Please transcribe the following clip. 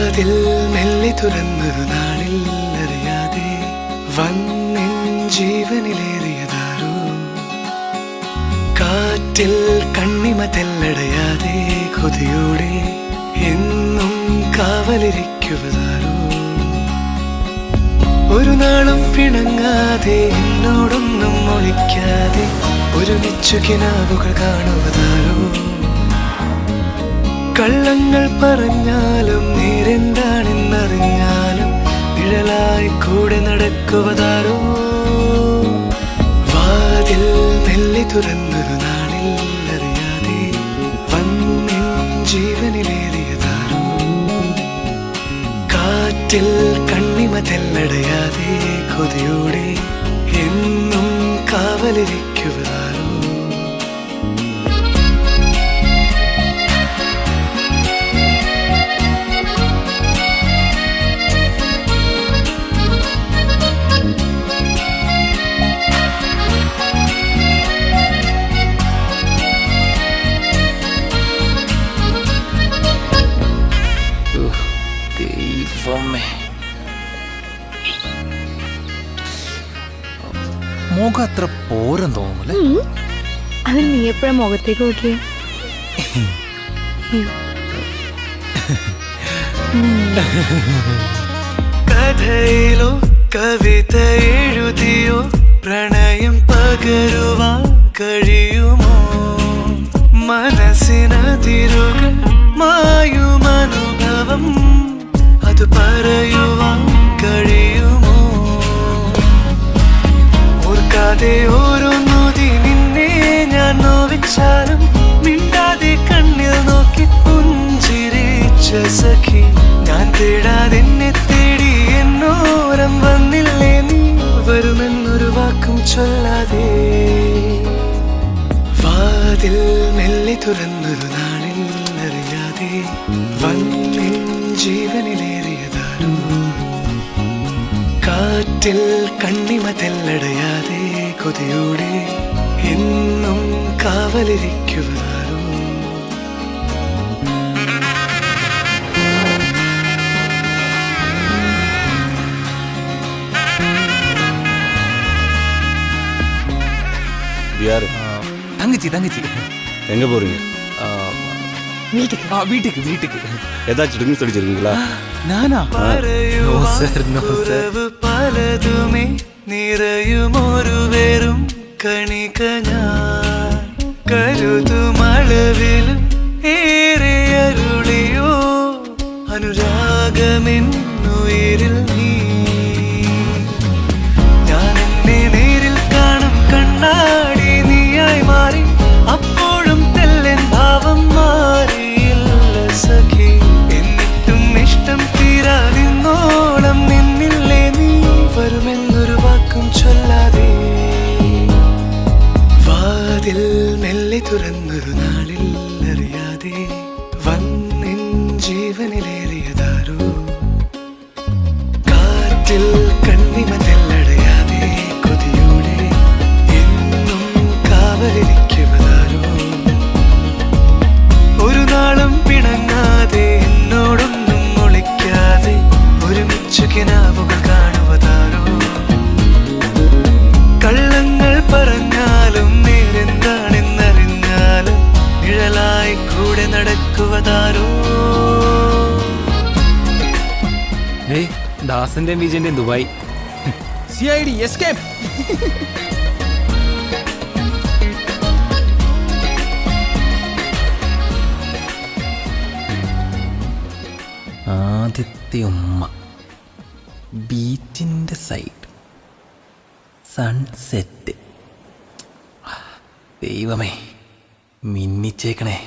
വാതിൽ മെല്ലെ തുറന്നൊരു നാളിൽ അറിയാതെ വന്നിൻ ജീവനിലേറിയതാരോ. കാറ്റിൽ കണ്ണിമ തെല്ലടയാതെ കൊതിയോടെ എന്നും കാവലിരിക്കുവതാരോ. ഒരു നാളും പിണങ്ങാതെ എന്നോടൊന്നും ഒളിക്കാതെ ഒരുമിച്ചു കിനാവുകൾ കാണുവതാരോ. കള്ളങ്ങൾ പറഞ്ഞാലും നേരെന്താണെന്നറിഞ്ഞാലും നിഴലായി കൂടെ നടക്കുവതാരോ. വാതിൽ മെല്ലെ തുറന്നൊരു നാളിൽ അറിയാതെ വന്നിൻ ജീവനിലേറിയതാരോ. കാറ്റിൽ കണ്ണിമ തെല്ലടയാതെ കൊതിയോടെ എന്നും കാവലിരിക്കുവതാരോ. മുഖം അത്ര പോരം തോന്നുമല്ലേ? അതിന് നീ എപ്പോഴാ മുഖത്തേക്ക് നോക്കിയേ? കഥയിലോ കവിത എഴുതിയോ പ്രണയം പകരുവാൻ കഴിയുമോ? മനസ്സിനതിരുകൾ മായുമനുഭവം അത് പറയുവാൻ കഴിയുമോ? ഓർക്കാതെ ഓരോ നോതി നിന്നെ ഞാൻ നോവിച്ചാലും മിണ്ടാതെ കണ്ണിൽ നോക്കി പുഞ്ചിരിച്ച സഖി. ഞാൻ തേടാതെ എന്നെ തേടി എന്നോരം വന്നില്ലേ നീ, വരുമെന്നൊരു വാക്കും ചൊല്ലാതെ. വാതിൽ മെല്ലെ തുറന്നൊരു നാളിൽ അറിയാതെ വന്നിൻ ജീവനിലേറിയതാരോ. കാറ്റിൽ കണ്ണിമ തെല്ലടയാതെ കൊതിയോടെ എന്നും കാവലിരിക്കുവതാരോ. தங்கச்சி தங்கச்சி எங்க போறீங்க? வீட்டுக்கு வீட்டுக்கு. ஏதாச்சும் ட்ரிங்க்ஸ் அடிச்சிருக்கீங்களா? நானா? No sir no sir. പലതുമേ നിറയുമൊരു വെറും കണിക ഞാൻ കരുതുമളവിലും ഏറെ അരുളിയോ അനുരാഗമെന്നുയിരിൽ നീ. ഞാൻ എന്നെ നേരിൽ കാണും കണ്ണാടി നീയായി മാറി, അപ്പോഴും തെല്ലൻ ഭാവം മാറിയില്ല സഖി. എന്നിട്ടും ഇഷ്ടം തീരാതിന്നോളം നിന്നില്ലേ നീ, വരുമെന്നൊരു വാക്കും ചൊല്ലാതെ. വാതിൽ മെല്ലെ തുറന്നൊരു നാളിൽ അറിയാതെ വന്നിൻ ജീവനിലേറിയതാരോ. കാറ്റിൽ കണ്ണിമ തെല്ലടയാതെ കൊതിയോടെ എന്നും കാവലിരിക്കുവതാരോ. ഒരു നാളും പിണങ്ങാതെ എന്നോടൊന്നും ഒളിക്കാതെ ഒരുമിച്ചു കിനാവുകൾ കാണുവതാരോ. കള്ളങ്ങൾ പറഞ്ഞാലും നേരെന്താണെന്നറിഞ്ഞാലും നിഴലായി കൂടെ നടക്കുവതാരോ. ദാസന്റെ വിജയന്റെ ദുബായ് CID എസ്കേപ്പ്. ആദ്യത്തെ ഉമ്മ, ബീച്ചിന്റെ സൈഡ്, സൺസെറ്റ്. ദൈവമേ മിന്നിച്ചേക്കണേ.